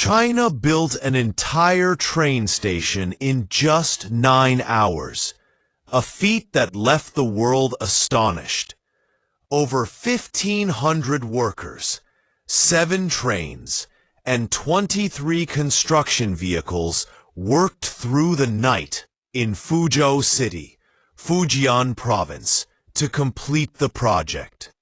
China built an entire train station in just 9 hours, a feat that left the world astonished. Over 1,500 workers, 7 trains, and 23 construction vehicles worked through the night in Fuzhou City, Fujian Province, to complete the project.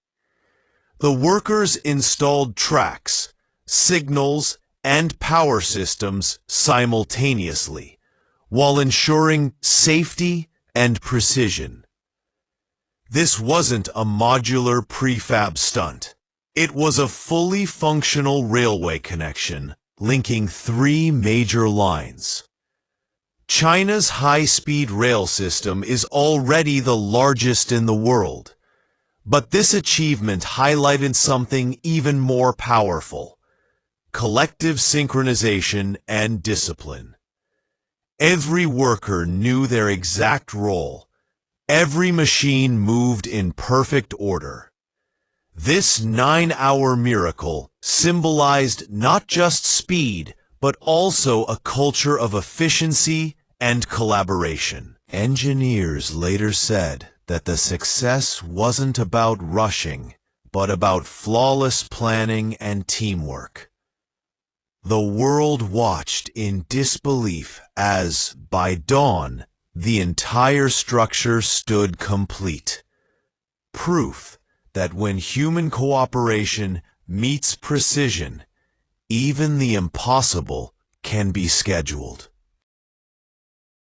The workers installed tracks, signals, and power systems simultaneously, while ensuring safety and precision. This wasn't a modular prefab stunt. It was a fully functional railway connection linking 3 major lines. China's high-speed rail system is already the largest in the world, but this achievement highlighted something even more powerful: collective synchronization and discipline. Every worker knew their exact role. Every machine moved in perfect order. This 9-hour miracle symbolized not just speed, but also a culture of efficiency and collaboration. Engineers later said that the success wasn't about rushing, but about flawless planning and teamwork. The world watched in disbelief as, by dawn, the entire structure stood complete. Proof that when human cooperation meets precision, even the impossible can be scheduled.